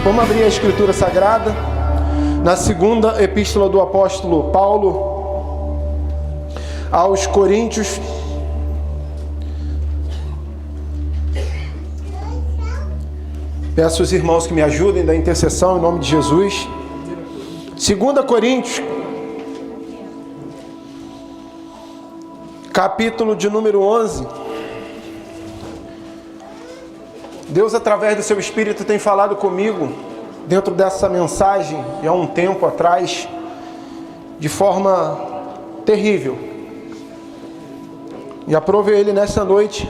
Vamos abrir a Escritura Sagrada na segunda epístola do apóstolo Paulo aos Coríntios. Peço aos irmãos que me ajudem da intercessão em nome de Jesus. 2 Coríntios, capítulo de número 11. Deus, através do seu Espírito, tem falado comigo dentro dessa mensagem, há um tempo atrás, de forma terrível. E aprove Ele nessa noite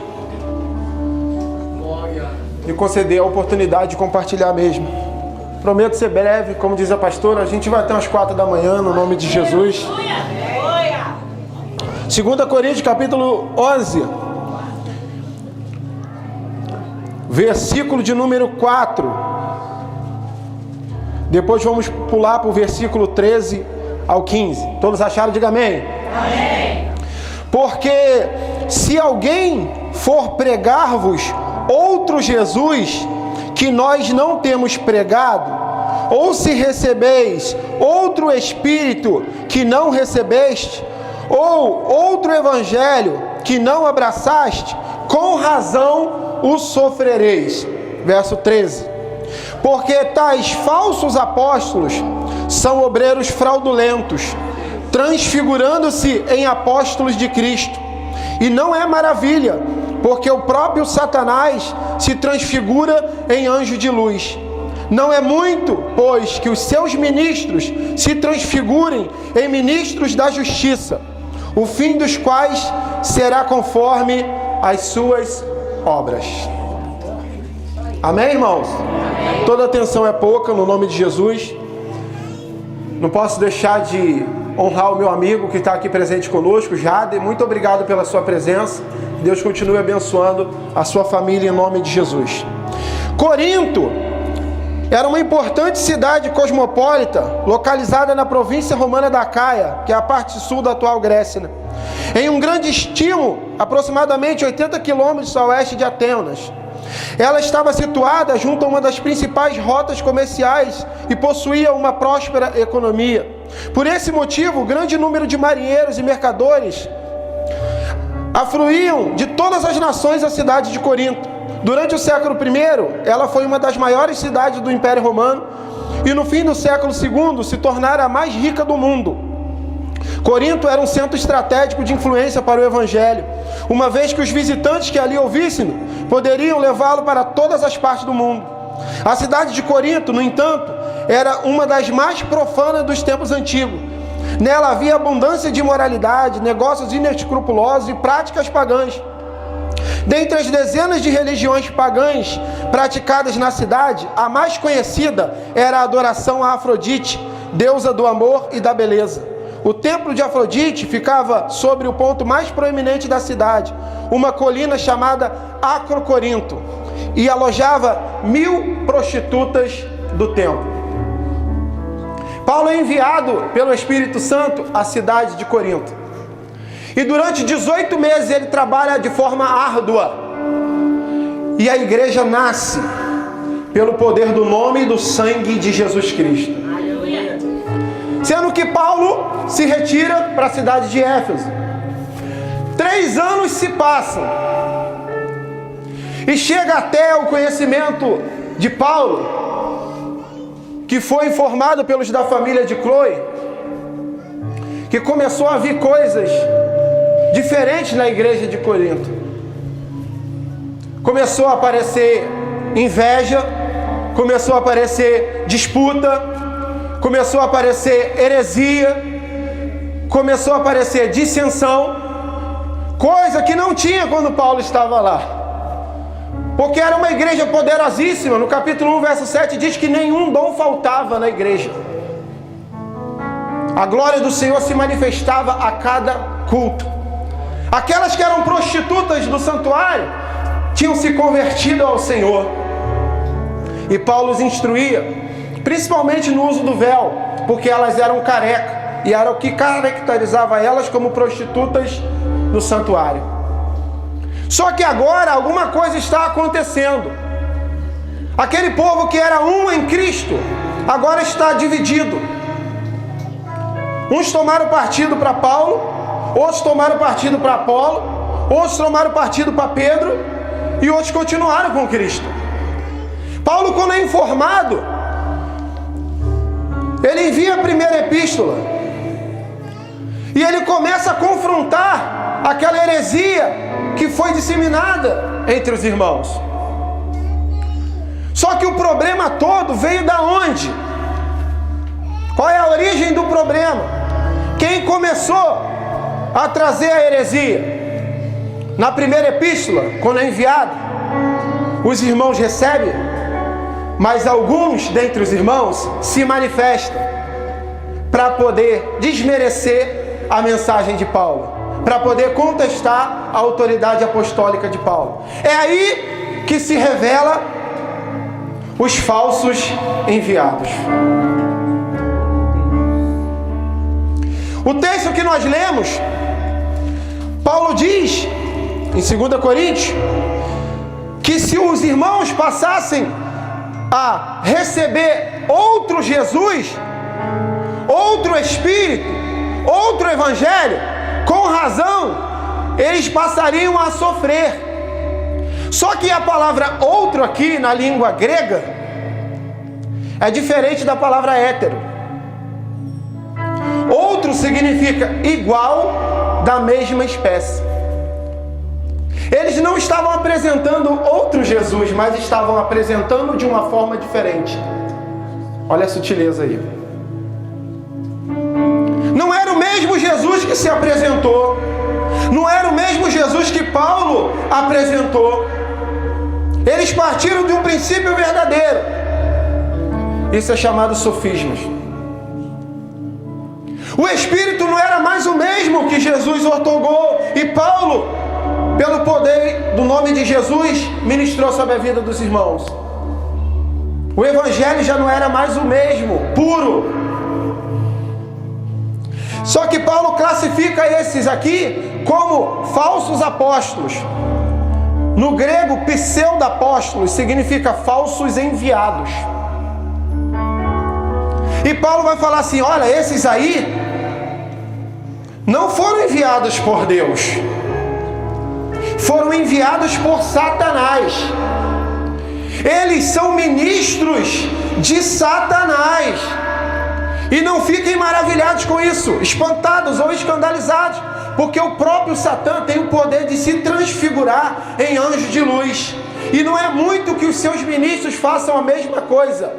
me conceder a oportunidade de compartilhar mesmo. Prometo ser breve, como diz a pastora, a gente vai até umas 4 da manhã, no nome de Jesus. 2 Coríntios, capítulo 11. Versículo de número 4. Depois vamos pular para o versículo 13 ao 15. Todos acharam? Diga amém. Amém. Porque se alguém for pregar-vos outro Jesus que nós não temos pregado, ou se recebeis outro Espírito que não recebeste, ou outro Evangelho que não abraçaste, com razão o sofrereis. Verso 13. Porque tais falsos apóstolos são obreiros fraudulentos, transfigurando-se em apóstolos de Cristo. E não é maravilha, porque o próprio Satanás se transfigura em anjo de luz. Não é muito, pois, que os seus ministros se transfigurem em ministros da justiça, o fim dos quais será conforme as suas obras. Amém, irmãos? Amém. Toda atenção é pouca, no nome de Jesus. Não posso deixar de honrar o meu amigo que está aqui presente conosco, Jade. Muito obrigado pela sua presença. Deus continue abençoando a sua família em nome de Jesus. Corinto era uma importante cidade cosmopolita, localizada na província romana da Acaia, que é a parte sul da atual Grécia, né? Em um grande estimo, aproximadamente 80 quilômetros a oeste de Atenas. Ela estava situada junto a uma das principais rotas comerciais e possuía uma próspera economia. Por esse motivo, grande número de marinheiros e mercadores afluíam de todas as nações à cidade de Corinto. Durante o século I, ela foi uma das maiores cidades do Império Romano e no fim do século II se tornara a mais rica do mundo. Corinto era um centro estratégico de influência para o Evangelho, uma vez que os visitantes que ali ouvissem poderiam levá-lo para todas as partes do mundo. A cidade de Corinto, no entanto, era uma das mais profanas dos tempos antigos. Nela havia abundância de imoralidade, negócios inescrupulosos e práticas pagãs. Dentre as dezenas de religiões pagãs praticadas na cidade, a mais conhecida era a adoração a Afrodite, deusa do amor e da beleza. O templo de Afrodite ficava sobre o ponto mais proeminente da cidade, uma colina chamada Acrocorinto, e alojava 1000 prostitutas do templo. Paulo é enviado pelo Espírito Santo à cidade de Corinto. E durante 18 meses ele trabalha de forma árdua. E a igreja nasce pelo poder do nome e do sangue de Jesus Cristo. Sendo que Paulo se retira para a cidade de Éfeso. 3 anos se passam. E chega até o conhecimento de Paulo, que foi informado pelos da família de Cloe, que começou a vir coisas diferentes na igreja de Corinto. Começou a aparecer inveja, começou a aparecer disputa, começou a aparecer heresia, começou a aparecer dissensão, coisa que não tinha quando Paulo estava lá. Porque era uma igreja poderosíssima. No capítulo 1, verso 7, diz que nenhum dom faltava na igreja. A glória do Senhor se manifestava a cada culto. Aquelas que eram prostitutas do santuário tinham se convertido ao Senhor. E Paulo os instruía, principalmente no uso do véu, porque elas eram carecas, e era o que caracterizava elas como prostitutas no santuário. Só que agora alguma coisa está acontecendo. Aquele povo que era um em Cristo, agora está dividido. Uns tomaram partido para Paulo, outros tomaram partido para Apolo, outros tomaram partido para Pedro, e outros continuaram com Cristo. Paulo, quando é informado, ele envia a primeira epístola, e ele começa a confrontar aquela heresia que foi disseminada entre os irmãos. Só que o problema todo veio da onde? Qual é a origem do problema? Quem começou a trazer a heresia? Na primeira epístola, quando é enviada, os irmãos recebem, mas alguns dentre os irmãos se manifestam para poder desmerecer a mensagem de Paulo, para poder contestar a autoridade apostólica de Paulo. É aí que se revela os falsos enviados. O texto que nós lemos, Paulo diz em 2 Coríntios que se os irmãos passassem a receber outro Jesus, outro Espírito, outro Evangelho, com razão, eles passariam a sofrer. Só que a palavra outro aqui na língua grega é diferente da palavra hétero. Outro significa igual, da mesma espécie. Eles não estavam apresentando outro Jesus, mas estavam apresentando de uma forma diferente. Olha a sutileza aí. Não era o mesmo Jesus que se apresentou. Não era o mesmo Jesus que Paulo apresentou. Eles partiram de um princípio verdadeiro. Isso é chamado sofismas. O Espírito não era mais o mesmo que Jesus otorgou. E Paulo, pelo poder do nome de Jesus, ministrou sobre a vida dos irmãos. O Evangelho já não era mais o mesmo, puro. Só que Paulo classifica esses aqui como falsos apóstolos. No grego, pseudo-apóstolos significa falsos enviados. E Paulo vai falar assim: olha, esses aí não foram enviados por Deus, foram enviados por Satanás. Eles são ministros de Satanás. E não fiquem maravilhados com isso, espantados ou escandalizados, porque o próprio Satã tem o poder de se transfigurar em anjo de luz. E não é muito que os seus ministros façam a mesma coisa,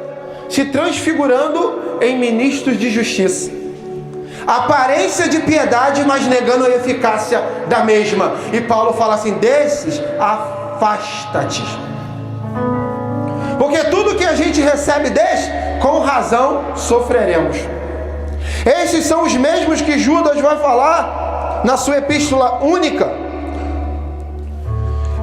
se transfigurando em ministros de justiça. Aparência de piedade, mas negando a eficácia da mesma. E Paulo fala assim: desses, afasta-te. Porque tudo que a gente recebe deste, com razão sofreremos. Esses são os mesmos que Judas vai falar na sua epístola única.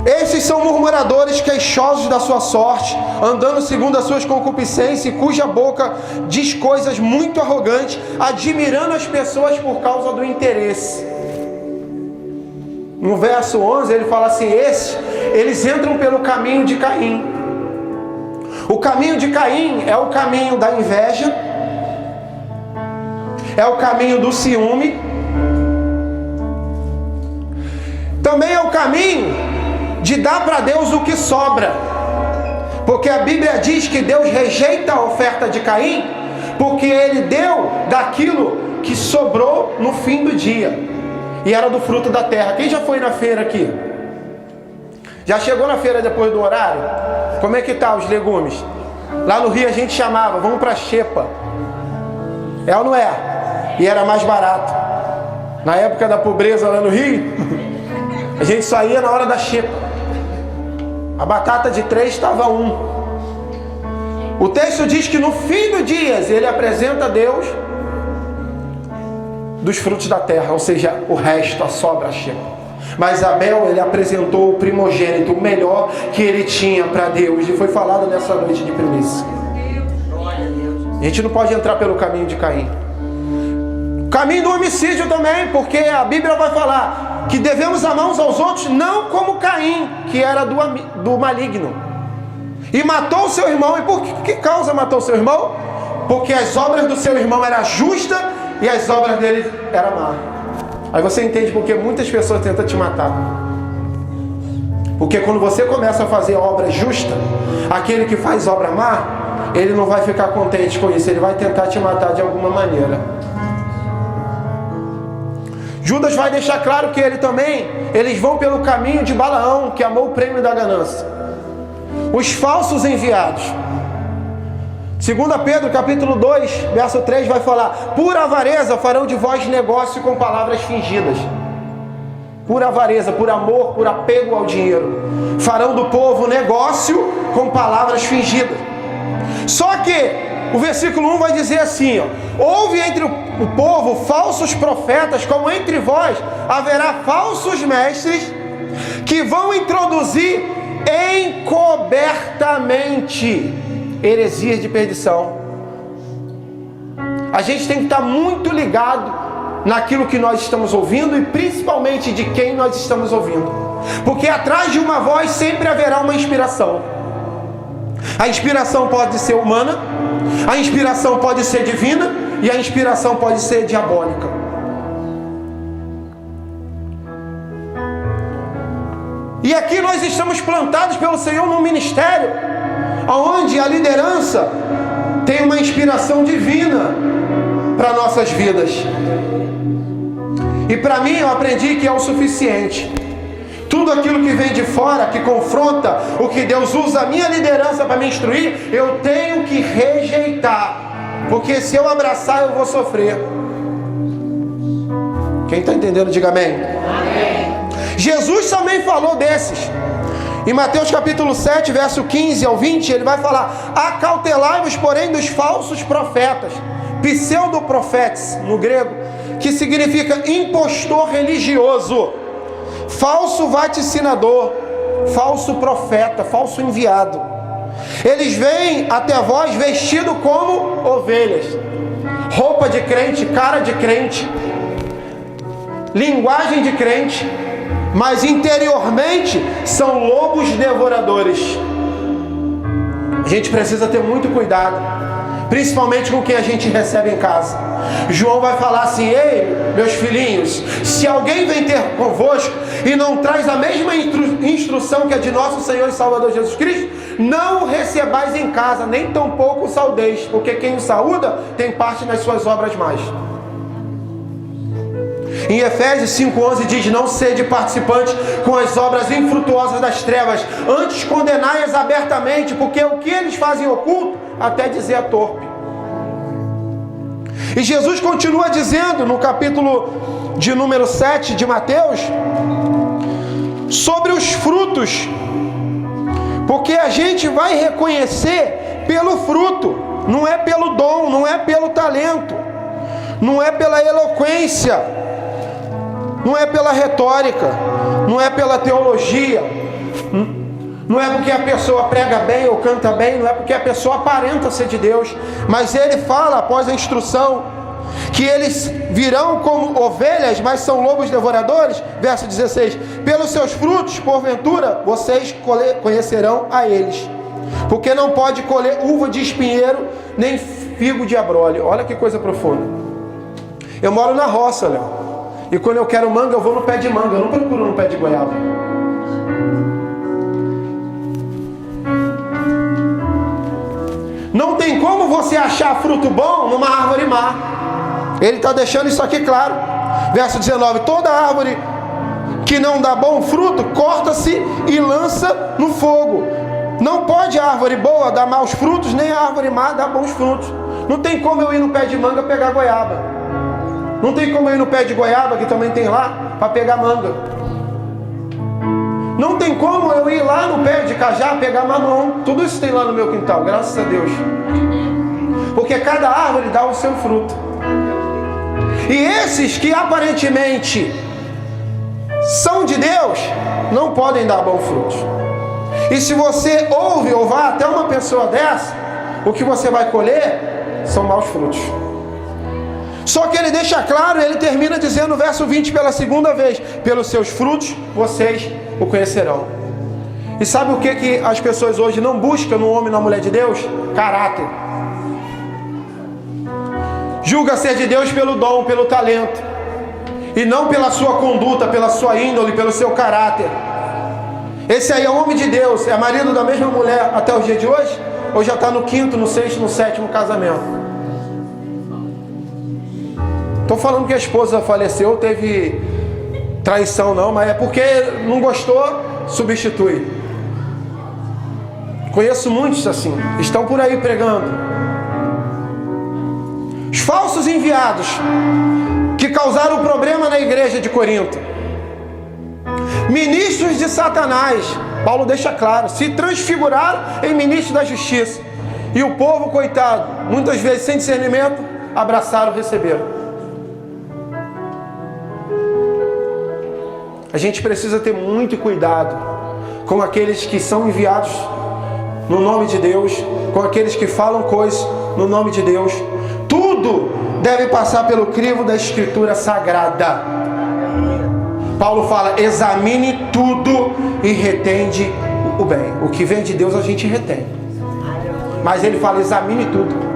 Esses são murmuradores, queixosos da sua sorte, andando segundo as suas concupiscências, cuja boca diz coisas muito arrogantes, admirando as pessoas por causa do interesse. No verso 11 ele fala assim: eles entram pelo caminho de Caim. O caminho de Caim é o caminho da inveja, é o caminho do ciúme, também é o caminho de dar para Deus o que sobra, porque a Bíblia diz que Deus rejeita a oferta de Caim, porque ele deu daquilo que sobrou no fim do dia, e era do fruto da terra. Quem já foi na feira aqui? Já chegou na feira depois do horário? Como é que tá os legumes? Lá no Rio a gente chamava, vamos para Xepa. É ou não é? E era mais barato. Na época da pobreza lá no Rio, a gente só ia na hora da Xepa. A batata de 3 estava 1. O texto diz que no fim dos dias ele apresenta a Deus dos frutos da terra, ou seja, o resto, a sobra, a Xepa. Mas Abel, ele apresentou o primogênito, o melhor que ele tinha para Deus. E foi falado nessa noite de primícia. A gente não pode entrar pelo caminho de Caim. Caminho do homicídio também, porque a Bíblia vai falar que devemos amar uns aos outros, não como Caim, que era do maligno. e matou o seu irmão. E por que causa matou o seu irmão? Porque as obras do seu irmão eram justas e as obras dele eram más. Aí você entende porque muitas pessoas tentam te matar. Porque quando você começa a fazer obra justa, aquele que faz obra má, ele não vai ficar contente com isso, ele vai tentar te matar de alguma maneira. Judas vai deixar claro que eles vão pelo caminho de Balaão, que amou o prêmio da ganância. Os falsos enviados. 2 Pedro capítulo 2, verso 3 vai falar: por avareza farão de vós negócio com palavras fingidas. Por avareza, por amor, por apego ao dinheiro, farão do povo negócio com palavras fingidas. Só que o versículo 1 vai dizer assim, houve entre o povo falsos profetas, como entre vós haverá falsos mestres, que vão introduzir encobertamente heresias de perdição. A gente tem que estar muito ligado naquilo que nós estamos ouvindo e principalmente de quem nós estamos ouvindo, porque atrás de uma voz sempre haverá uma inspiração. A inspiração pode ser humana, a inspiração pode ser divina e a inspiração pode ser diabólica. E aqui nós estamos plantados pelo Senhor num ministério onde a liderança tem uma inspiração divina para nossas vidas. E para mim eu aprendi que é o suficiente. Tudo aquilo que vem de fora, que confronta o que Deus usa a minha liderança para me instruir, eu tenho que rejeitar. Porque se eu abraçar, eu vou sofrer. Quem está entendendo, diga amém. Amém. Jesus também falou desses. Em Mateus capítulo 7, verso 15 ao 20, ele vai falar: acautelai-vos, porém, dos falsos profetas, pseudoprofetes, no grego, que significa impostor religioso, falso vaticinador, falso profeta, falso enviado. Eles vêm até vós vestidos como ovelhas, roupa de crente, cara de crente, linguagem de crente, mas interiormente são lobos devoradores. A gente precisa ter muito cuidado, principalmente com o que a gente recebe em casa. João vai falar assim: ei, meus filhinhos, se alguém vem ter convosco e não traz a mesma instrução que a de nosso Senhor e Salvador Jesus Cristo, não o recebais em casa, nem tampouco o saudeis, porque quem o saúda tem parte nas suas obras mais. Em Efésios 5,11 diz: não sede participante com as obras infrutuosas das trevas, antes condenai-as abertamente, porque o que eles fazem oculto, até dizer é torpe. E Jesus continua dizendo no capítulo de número 7 de Mateus, sobre os frutos, porque a gente vai reconhecer pelo fruto, não é pelo dom, não é pelo talento, não é pela eloquência, não é pela retórica, não é pela teologia, não é porque a pessoa prega bem ou canta bem, não é porque a pessoa aparenta ser de Deus, mas ele fala após a instrução que eles virão como ovelhas, mas são lobos devoradores. Verso 16: pelos seus frutos, porventura, vocês conhecerão a eles, porque não pode colher uva de espinheiro, nem figo de abrolho. Olha que coisa profunda. Eu moro na roça, Léo, e quando eu quero manga, eu vou no pé de manga, eu não procuro no pé de goiaba. Não tem como você achar fruto bom numa árvore má. Ele está deixando isso aqui claro. Verso 19: toda árvore que não dá bom fruto, corta-se e lança no fogo. Não pode a árvore boa dar maus frutos, nem a árvore má dar bons frutos. Não tem como eu ir no pé de manga pegar goiaba. Não tem como eu ir no pé de goiaba, que também tem lá, para pegar manga. Não tem como eu ir lá no pé de cajá pegar mamão. Tudo isso tem lá no meu quintal, graças a Deus. Porque cada árvore dá o seu fruto. E esses que aparentemente são de Deus, não podem dar bons frutos. E se você ouve ou vai até uma pessoa dessa, o que você vai colher são maus frutos. Só que ele deixa claro, ele termina dizendo no verso 20 pela segunda vez: pelos seus frutos vocês o conhecerão. E sabe o que as pessoas hoje não buscam no homem e na mulher de Deus? Caráter. Julga ser de Deus pelo dom, pelo talento, e não pela sua conduta, pela sua índole, pelo seu caráter. Esse aí é homem de Deus, é marido da mesma mulher até os dias de hoje? Ou já está no 5º, no 6º, no 7º casamento? Estou falando que a esposa faleceu, teve traição não, mas é porque não gostou, substitui. Conheço muitos assim, estão por aí pregando. Os falsos enviados que causaram problema na igreja de Corinto, ministros de Satanás, Paulo deixa claro, se transfiguraram em ministros da justiça. E o povo, coitado, muitas vezes sem discernimento, abraçaram, receberam. A gente precisa ter muito cuidado com aqueles que são enviados no nome de Deus, com aqueles que falam coisas no nome de Deus. Tudo deve passar pelo crivo da Escritura Sagrada. Paulo fala, examine tudo e retende o bem. O que vem de Deus a gente retém. Mas ele fala, examine tudo.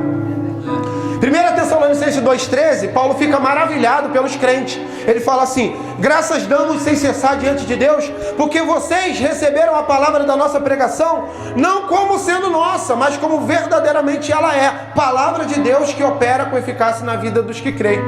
1 Tessalonicenses 2,13, Paulo fica maravilhado pelos crentes. Ele fala assim, graças damos sem cessar diante de Deus, porque vocês receberam a palavra da nossa pregação, não como sendo nossa, mas como verdadeiramente ela é, palavra de Deus que opera com eficácia na vida dos que creem.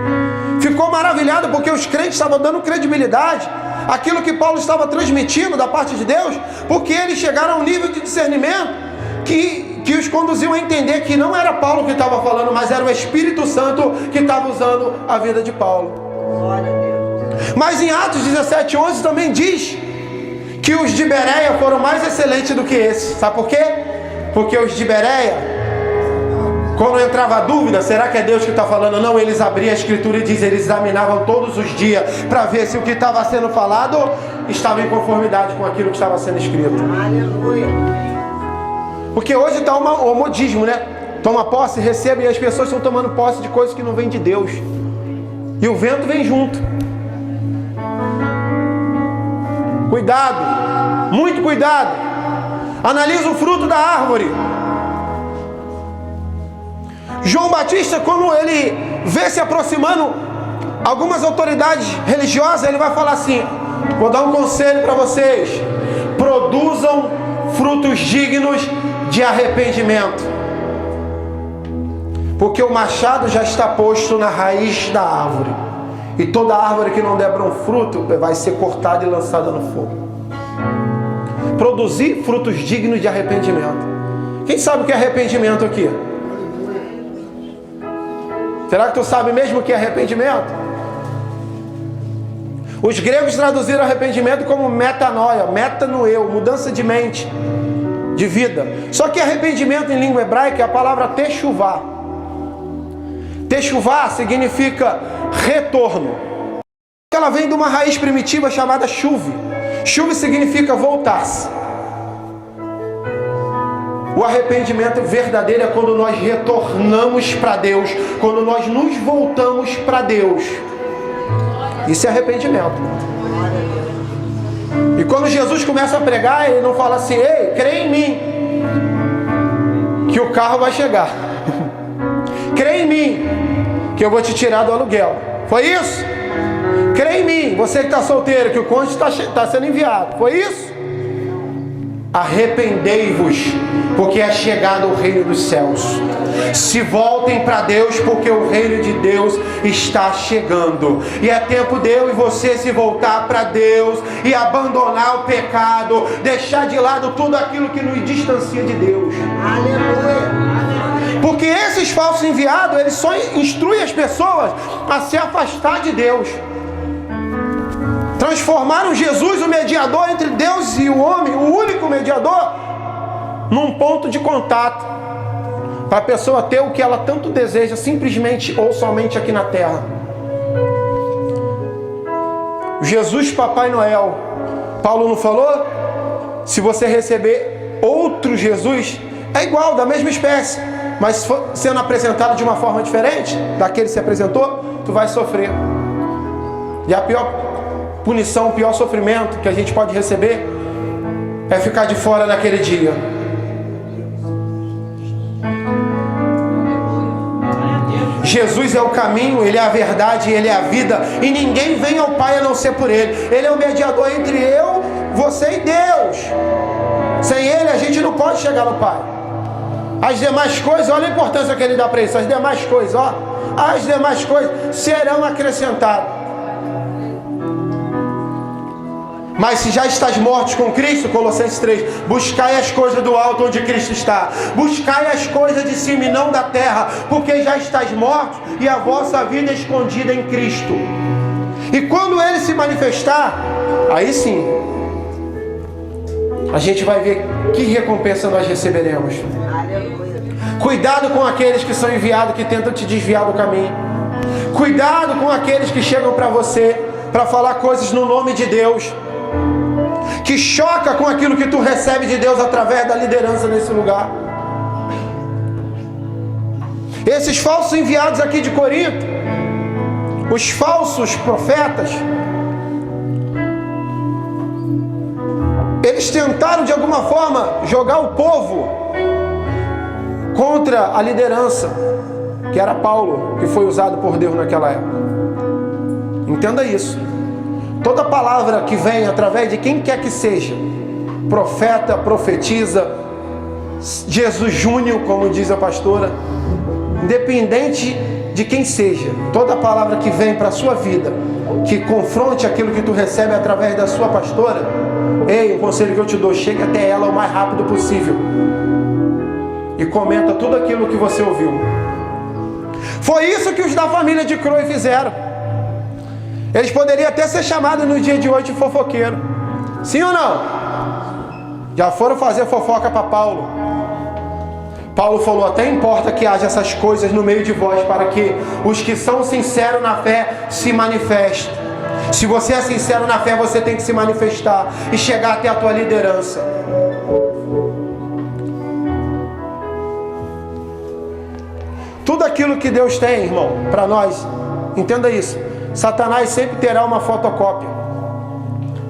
Ficou maravilhado porque os crentes estavam dando credibilidade àquilo que Paulo estava transmitindo da parte de Deus, porque eles chegaram a um nível de discernimento que os conduziu a entender que não era Paulo que estava falando, mas era o Espírito Santo que estava usando a vida de Paulo. Mas em Atos 17:11 também diz que os de Bereia foram mais excelentes do que esses. Sabe por quê? Porque os de Bereia, quando entrava a dúvida, será que é Deus que está falando? Não, eles abriam a Escritura e diz, eles examinavam todos os dias para ver se o que estava sendo falado estava em conformidade com aquilo que estava sendo escrito. Aleluia. Porque hoje está um modismo, né? Toma posse, recebe, e as pessoas estão tomando posse de coisas que não vêm de Deus. E o vento vem junto. Cuidado, muito cuidado. Analisa o fruto da árvore. João Batista, quando ele vê se aproximando algumas autoridades religiosas, ele vai falar assim, vou dar um conselho para vocês, produzam frutos dignos de arrependimento, porque o machado já está posto na raiz da árvore, e toda árvore que não der bom fruto vai ser cortada e lançada no fogo. Produzir frutos dignos de arrependimento. Quem sabe o que é arrependimento aqui? Será que tu sabe mesmo o que é arrependimento? Os gregos traduziram arrependimento como metanoia, metanoeu, mudança de mente, de vida. Só que arrependimento em língua hebraica é a palavra techuvá. Techuvá significa retorno. Ela vem de uma raiz primitiva chamada chuve. Chuve significa voltar-se. O arrependimento verdadeiro é quando nós retornamos para Deus, quando nós nos voltamos para Deus. Isso é arrependimento. E quando Jesus começa a pregar, ele não fala assim, ei, crê em mim, que o carro vai chegar. Crê em mim, que eu vou te tirar do aluguel. Foi isso? Crê em mim, você que está solteiro, que o cônjuge está sendo enviado. Foi isso? Arrependei-vos, porque é chegado o reino dos céus. Se voltem para Deus, porque o reino de Deus está chegando. E é tempo de eu e você se voltar para Deus e abandonar o pecado, deixar de lado tudo aquilo que nos distancia de Deus. Aleluia. Porque esses falsos enviados, eles só instruem as pessoas a se afastar de Deus. Transformaram Jesus, o mediador entre Deus e o homem, o único mediador, num ponto de contato, para a pessoa ter o que ela tanto deseja, simplesmente ou somente aqui na terra. Jesus, Papai Noel, Paulo não falou? Se você receber outro Jesus, é igual, da mesma espécie, mas se for sendo apresentado de uma forma diferente daquele que se apresentou, tu vai sofrer. E a pior punição, o pior sofrimento que a gente pode receber é ficar de fora naquele dia. Jesus é o caminho, Ele é a verdade, Ele é a vida, e ninguém vem ao Pai a não ser por Ele. Ele é o mediador entre eu, você e Deus. Sem Ele a gente não pode chegar no Pai. As demais coisas, olha a importância que Ele dá para isso. As demais coisas, as demais coisas serão acrescentadas. Mas se já estás mortos com Cristo, Colossenses 3, buscai as coisas do alto onde Cristo está. Buscai as coisas de cima e não da terra, porque já estás mortos e a vossa vida é escondida em Cristo. E quando Ele se manifestar, aí sim, a gente vai ver que recompensa nós receberemos. Cuidado com aqueles que são enviados, que tentam te desviar do caminho. Cuidado com aqueles que chegam para você para falar coisas no nome de Deus, que choca com aquilo que tu recebe de Deus através da liderança nesse lugar. Esses falsos enviados aqui de Corinto, os falsos profetas, eles tentaram de alguma forma jogar o povo contra a liderança, que era Paulo, que foi usado por Deus naquela época. Entenda isso. Toda palavra que vem através de quem quer que seja, profeta, profetiza, Jesus Júnior, como diz a pastora, independente de quem seja, toda palavra que vem para a sua vida, que confronte aquilo que tu recebe através da sua pastora, ei, o conselho que eu te dou, chegue até ela o mais rápido possível e comenta tudo aquilo que você ouviu. Foi isso que os da família de Chloe fizeram. Eles poderiam até ser chamados no dia de hoje de fofoqueiro. Sim ou não? Já foram fazer fofoca para Paulo. Paulo falou, até importa que haja essas coisas no meio de vós, para que os que são sinceros na fé se manifestem. Se você é sincero na fé, você tem que se manifestar e chegar até a tua liderança. Tudo aquilo que Deus tem, irmão, para nós, entenda isso. Satanás sempre terá uma fotocópia.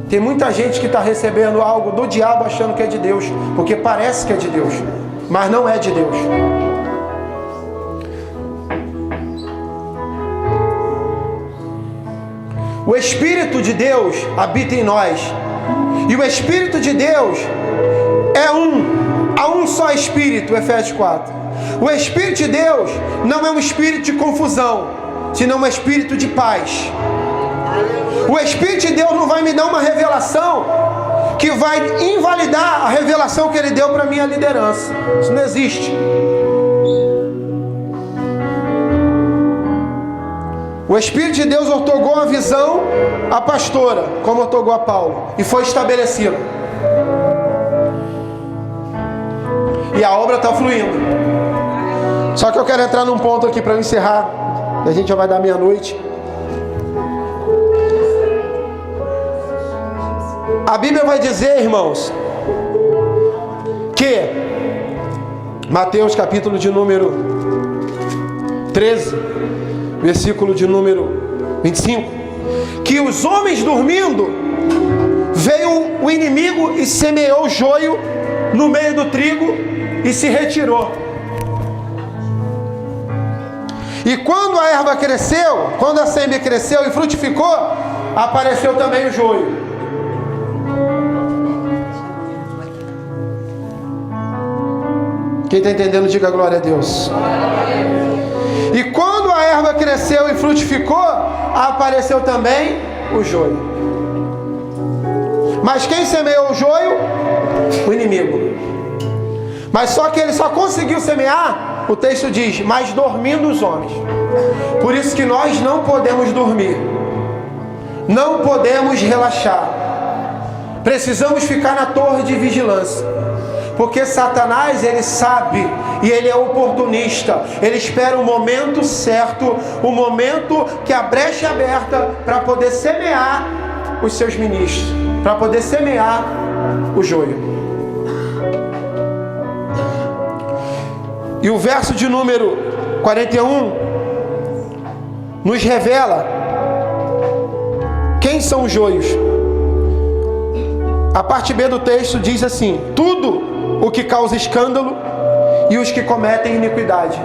Tem muita gente que está recebendo algo do diabo achando que é de Deus, porque parece que é de Deus, mas não é de Deus. O Espírito de Deus habita em nós, e o Espírito de Deus é há um só Espírito, Efésios 4. O Espírito de Deus não é um espírito de confusão, senão um espírito de paz. O Espírito de Deus não vai me dar uma revelação que vai invalidar a revelação que Ele deu para a minha liderança. Isso não existe. O Espírito de Deus otorgou uma visão à pastora, como otorgou a Paulo, e foi estabelecido. E a obra está fluindo. Só que eu quero entrar num ponto aqui para encerrar. E a gente já vai dar meia-noite. A Bíblia vai dizer, irmãos, que Mateus capítulo de número 13, versículo de número 25, que os homens dormindo, veio o inimigo e semeou o joio no meio do trigo e se retirou. E quando a erva cresceu, quando a semente cresceu e frutificou, apareceu também o joio. Quem está entendendo, diga glória a Deus. E quando a erva cresceu e frutificou, apareceu também o joio. Mas quem semeou o joio? O inimigo. Mas só que ele só conseguiu semear, o texto diz, mas dormindo os homens. Por isso que nós não podemos dormir, não podemos relaxar, precisamos ficar na torre de vigilância, porque Satanás, ele sabe, e ele é oportunista, ele espera o momento certo, o momento que a brecha é aberta para poder semear os seus ministros, para poder semear o joio. E o verso de número 41 nos revela quem são os joios. A parte B do texto diz assim: tudo o que causa escândalo e os que cometem iniquidade.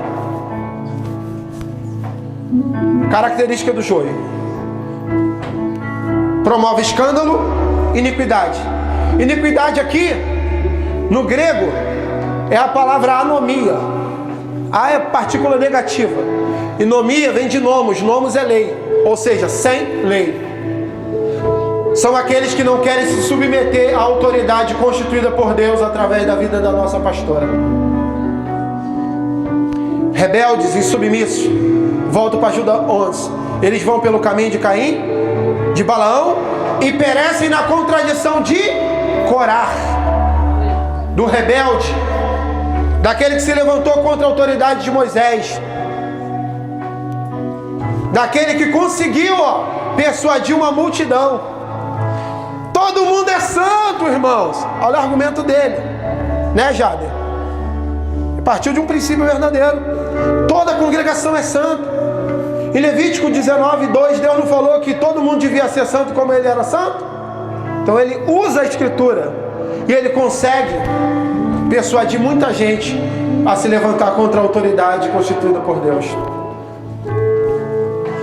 Característica do joio: promove escândalo, iniquidade. Iniquidade aqui, no grego, é a palavra anomia. A é partícula negativa. E nomia vem de nomos. Nomos é lei, ou seja, sem lei. São aqueles que não querem se submeter à autoridade constituída por Deus através da vida da nossa pastora. Rebeldes e submissos. Volto para Judá 11. Eles vão pelo caminho de Caim, de Balaão, e perecem na contradição de Corá, do rebelde, daquele que se levantou contra a autoridade de Moisés, daquele que conseguiu persuadir uma multidão. Todo mundo é santo, irmãos. Olha o argumento dele, né, Jader? Partiu de um princípio verdadeiro. Toda a congregação é santa. Em Levítico 19:2, Deus não falou que todo mundo devia ser santo como ele era santo? Então ele usa a escritura e ele consegue persuadir muita gente a se levantar contra a autoridade constituída por Deus.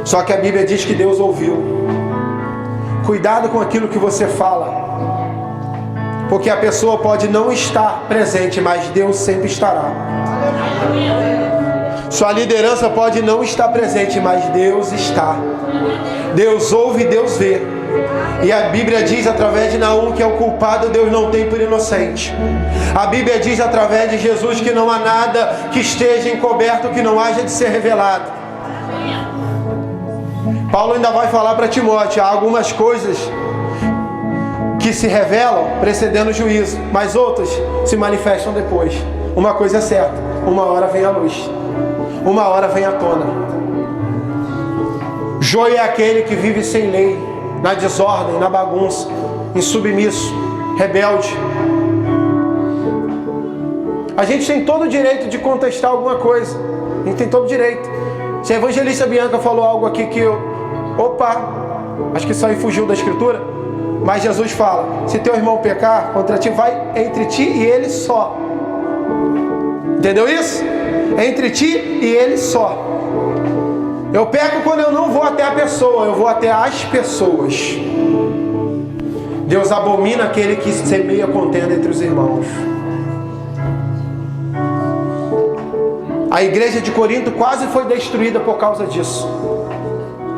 Só que a Bíblia diz que Deus ouviu. Cuidado com aquilo que você fala, porque a pessoa pode não estar presente, mas Deus sempre estará. Sua liderança pode não estar presente, mas Deus está. Deus ouve e Deus vê. E a Bíblia diz através de Naum que é o culpado Deus não tem por inocente. A Bíblia diz através de Jesus que não há nada que esteja encoberto que não haja de ser revelado. Paulo ainda vai falar para Timóteo: há algumas coisas que se revelam precedendo o juízo, mas outras se manifestam depois. Uma coisa é certa: uma hora vem a luz, uma hora vem à tona. Joio é aquele que vive sem lei, na desordem, na bagunça, insubmisso, rebelde. A gente tem todo o direito de contestar alguma coisa. A gente tem todo o direito. Se a evangelista Bianca falou algo aqui que acho que isso aí fugiu da escritura, mas Jesus fala: se teu irmão pecar contra ti, vai entre ti e ele só. Entendeu isso? Entre ti e ele só. Eu peco quando eu não vou até a pessoa, eu vou até as pessoas. Deus abomina aquele que semeia contenda entre os irmãos. A igreja de Corinto quase foi destruída por causa disso.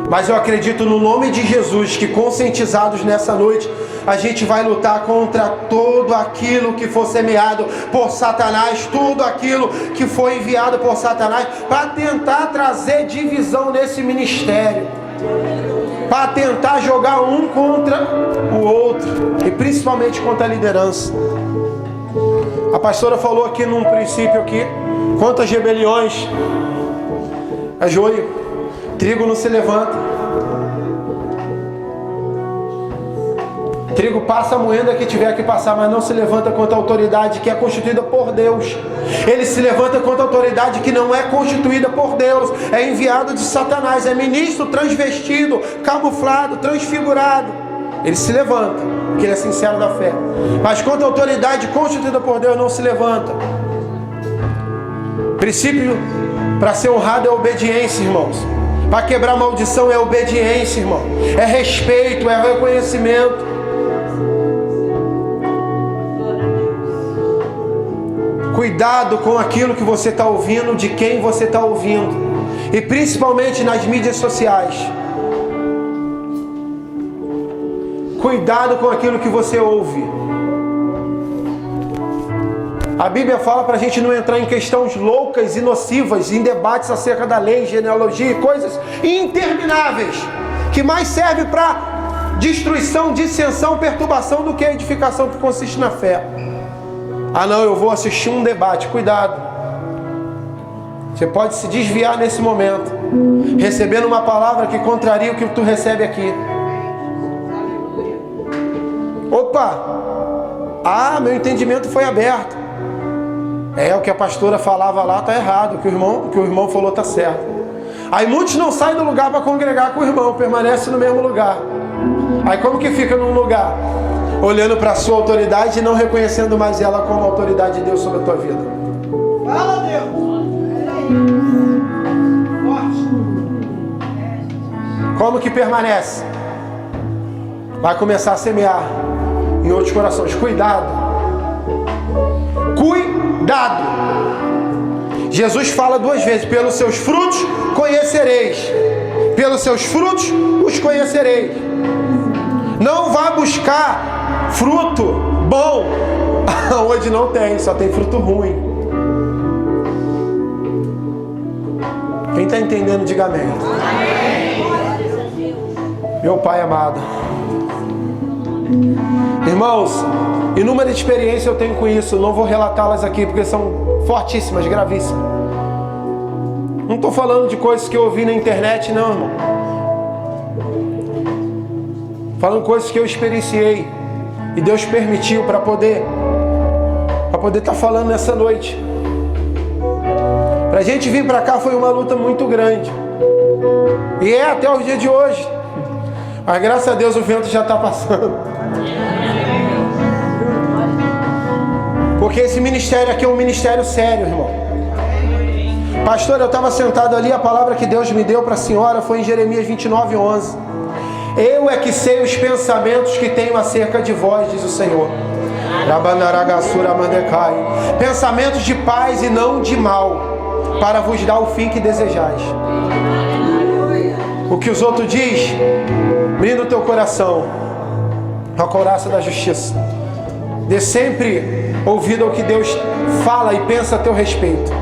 Mas eu acredito no nome de Jesus que, conscientizados nessa noite, a gente vai lutar contra tudo aquilo que for semeado por Satanás, tudo aquilo que foi enviado por Satanás, para tentar trazer divisão nesse ministério, para tentar jogar um contra o outro, e principalmente contra a liderança. A pastora falou aqui num princípio aqui: quantas rebeliões é joio, trigo não se levanta. Trigo passa a moeda que tiver que passar, mas não se levanta contra a autoridade que é constituída por Deus. Ele se levanta contra a autoridade que não é constituída por Deus, é enviado de Satanás, é ministro transvestido, camuflado, transfigurado. Ele se levanta, porque ele é sincero da fé. Mas contra a autoridade constituída por Deus não se levanta. Princípio para ser honrado é obediência, irmãos. Para quebrar maldição é obediência, irmão. É respeito, é reconhecimento. Cuidado com aquilo que você está ouvindo, de quem você está ouvindo. E principalmente nas mídias sociais. Cuidado com aquilo que você ouve. A Bíblia fala para a gente não entrar em questões loucas e nocivas, em debates acerca da lei, genealogia e coisas intermináveis, que mais serve para destruição, dissensão, perturbação do que a edificação que consiste na fé. Ah não, eu vou assistir um debate. Cuidado. Você pode se desviar nesse momento, recebendo uma palavra que contraria o que tu recebe aqui. Opa! Meu entendimento foi aberto. O que a pastora falava lá está errado, o que o irmão falou está certo. Aí muitos não saem do lugar para congregar com o irmão, permanecem no mesmo lugar. Aí como que fica num lugar? olhando para a sua autoridade e não reconhecendo mais ela como autoridade de Deus sobre a tua vida. Fala, Deus! Como que permanece? Vai começar a semear em outros corações. Cuidado. Cuidado. Jesus fala 2 vezes: pelos seus frutos conhecereis. Pelos seus frutos os conhecereis. Não vá buscar fruto bom onde não tem, só tem fruto ruim. Quem está entendendo, diga amém. Meu Pai amado. Irmãos, inúmeras experiências eu tenho com isso. Não vou relatá-las aqui porque são fortíssimas, gravíssimas. Não estou falando de coisas que eu ouvi na internet, não, irmão. Falando coisas que eu experienciei e Deus permitiu para poder estar falando nessa noite. Para a gente vir para cá foi uma luta muito grande. E é até o dia de hoje. Mas graças a Deus o vento já está passando. Porque esse ministério aqui é um ministério sério, irmão. Pastor, eu estava sentado ali, a palavra que Deus me deu para a senhora foi em Jeremias 29:11. Eu é que sei os pensamentos que tenho acerca de vós, diz o Senhor. Pensamentos de paz e não de mal, para vos dar o fim que desejais. O que os outros diz, brinda o teu coração, a couraça da justiça. Dê sempre ouvido ao que Deus fala e pensa a teu respeito.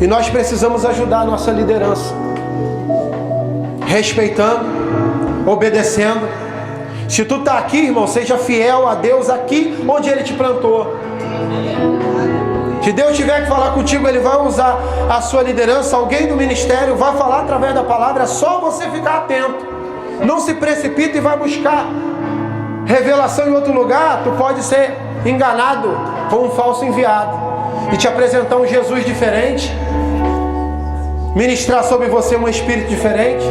E nós precisamos ajudar a nossa liderança, respeitando, obedecendo. Se tu está aqui, irmão, seja fiel a Deus aqui onde Ele te plantou. Se Deus tiver que falar contigo, Ele vai usar a sua liderança, alguém do ministério vai falar através da palavra, é só você ficar atento. Não se precipita e vai buscar revelação em outro lugar. Tu pode ser enganado por um falso enviado e te apresentar um Jesus diferente, ministrar sobre você um espírito diferente.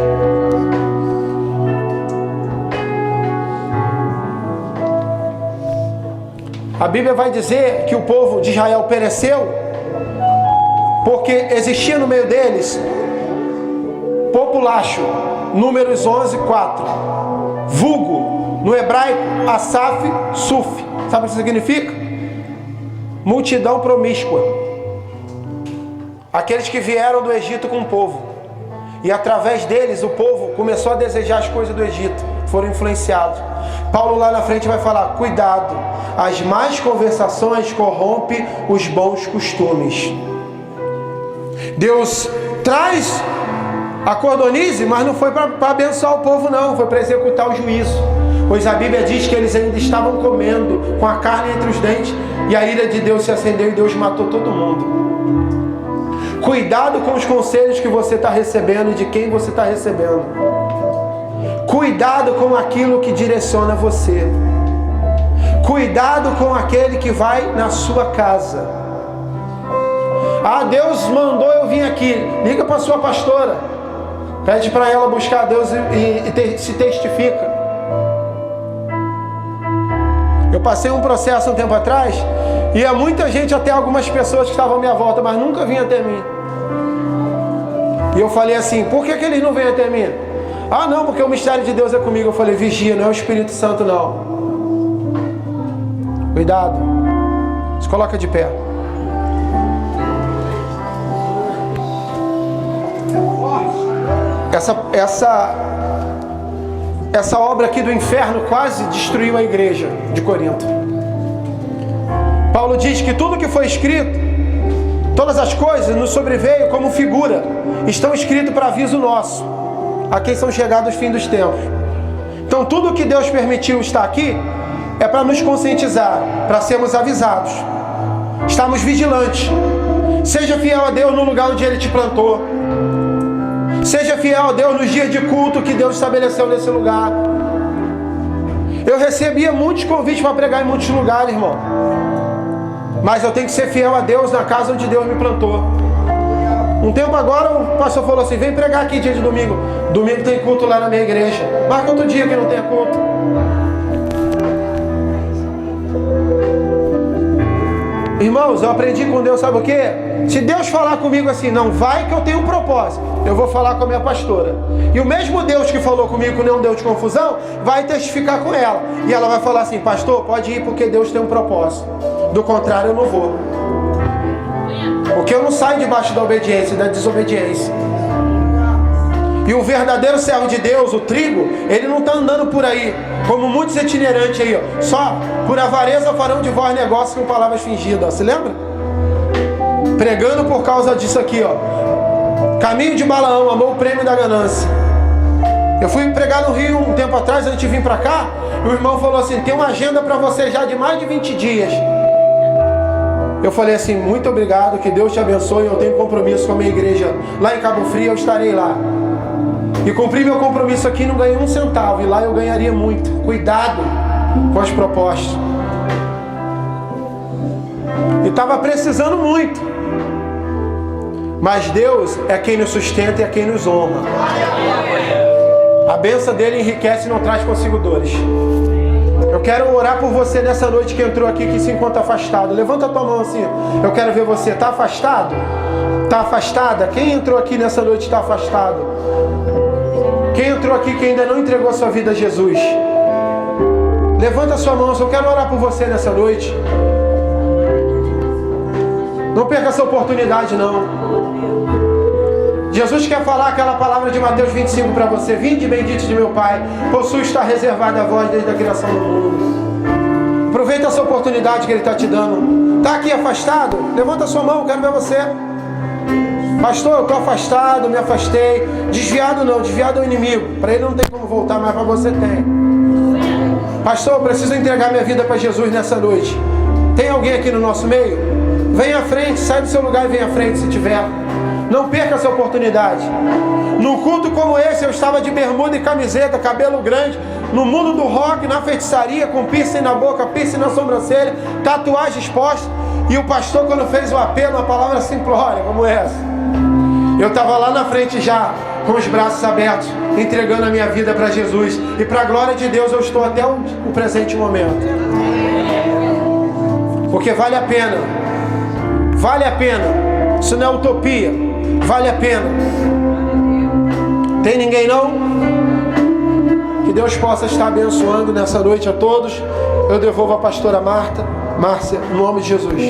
A Bíblia vai dizer que o povo de Israel pereceu porque existia no meio deles populacho, Números 11:4, vulgo, no hebraico, Asaf Suf. Sabe o que significa? Multidão promíscua. Aqueles que vieram do Egito com o povo. E através deles o povo começou a desejar as coisas do Egito. Foram influenciados. Paulo lá na frente vai falar: cuidado, as más conversações corrompem os bons costumes. Deus traz a cordonize, mas não foi para abençoar o povo, não. Foi para executar o juízo. Pois a Bíblia diz que eles ainda estavam comendo com a carne entre os dentes, e a ira de Deus se acendeu e Deus matou todo mundo. Cuidado com os conselhos que você está recebendo e de quem você está recebendo. Cuidado com aquilo que direciona você. Cuidado com aquele que vai na sua casa. Ah, Deus mandou eu vir aqui. Liga para a sua pastora. Pede para ela buscar a Deus e se testifica. Eu passei um processo um tempo atrás, e há muita gente, até algumas pessoas que estavam à minha volta, mas nunca vinham até mim. E eu falei assim: por que eles não vêm até mim? Ah, não, porque o mistério de Deus é comigo. Eu falei: vigia, não é o Espírito Santo, não. Cuidado. Se coloca de pé. Essa obra aqui do inferno quase destruiu a igreja de Corinto. Paulo diz que tudo que foi escrito, todas as coisas nos sobreveio como figura, estão escritas para aviso nosso, a quem são chegados os fins dos tempos. Então tudo que Deus permitiu estar aqui é para nos conscientizar, para sermos avisados, estarmos vigilantes. Seja fiel a Deus no lugar onde Ele te plantou. Seja fiel a Deus nos dias de culto que Deus estabeleceu nesse lugar. Eu recebia muitos convites para pregar em muitos lugares, irmão. Mas eu tenho que ser fiel a Deus na casa onde Deus me plantou. Um tempo agora o pastor falou assim: vem pregar aqui dia de domingo. Domingo tem culto lá na minha igreja. Marca outro dia que não tenha culto. Irmãos, eu aprendi com Deus, sabe o quê? Se Deus falar comigo assim, não vai que eu tenho um propósito, eu vou falar com a minha pastora. E o mesmo Deus que falou comigo que não deu de confusão, vai testificar com ela. E ela vai falar assim, pastor, pode ir porque Deus tem um propósito. Do contrário, eu não vou. Porque eu não saio debaixo da obediência, da desobediência. E o verdadeiro servo de Deus, o trigo, ele não está andando por aí, como muitos itinerantes aí, ó. Só por avareza farão de vós negócios com palavras fingidas, ó. Se lembra? Pregando por causa disso aqui, ó. Caminho de Balaão, amou o prêmio da ganância. Eu fui pregar no Rio um tempo atrás, antes de vir para cá, e o irmão falou assim, tem uma agenda para você já de mais de 20 dias. Eu falei assim, muito obrigado, que Deus te abençoe, eu tenho compromisso com a minha igreja lá em Cabo Frio, eu estarei lá. E cumpri meu compromisso aqui, não ganhei um centavo, e lá eu ganharia muito. Cuidado com as propostas. E estava precisando muito. Mas Deus é quem nos sustenta e é quem nos honra. A bênção dele enriquece e não traz consigo dores. Eu quero orar por você nessa noite que entrou aqui, que se encontra afastado. Levanta a tua mão assim. Eu quero ver você. Está afastado? Está afastada? Quem entrou aqui nessa noite está afastado? Quem entrou aqui que ainda não entregou a sua vida a Jesus? Levanta a sua mão. Eu quero orar por você nessa noite. Não perca essa oportunidade, não. Jesus quer falar aquela palavra de Mateus 25 para você. Vinde, bendito de meu Pai, possui estar reservada a vós desde a criação do mundo. Aproveita essa oportunidade que Ele está te dando. Está aqui afastado? Levanta a sua mão, quero ver você. Pastor, eu estou afastado, me afastei. Desviado não, desviado é o inimigo. Para ele não tem como voltar, mas para você tem. Pastor, eu preciso entregar minha vida para Jesus nessa noite. Tem alguém aqui no nosso meio? Vem à frente, sai do seu lugar e vem à frente se tiver. Não perca essa oportunidade. Num culto como esse, eu estava de bermuda e camiseta, cabelo grande, no mundo do rock, na feitiçaria, com piercing na boca, piercing na sobrancelha, tatuagem exposta. E o pastor, quando fez o apelo, uma palavra simplória como essa, eu estava lá na frente já, com os braços abertos, entregando a minha vida para Jesus. E para a glória de Deus, eu estou até o presente momento. Porque vale a pena. Vale a pena. Isso não é utopia. Vale a pena. Tem ninguém não? Que Deus possa estar abençoando nessa noite a todos. Eu devolvo a pastora Márcia, no nome de Jesus.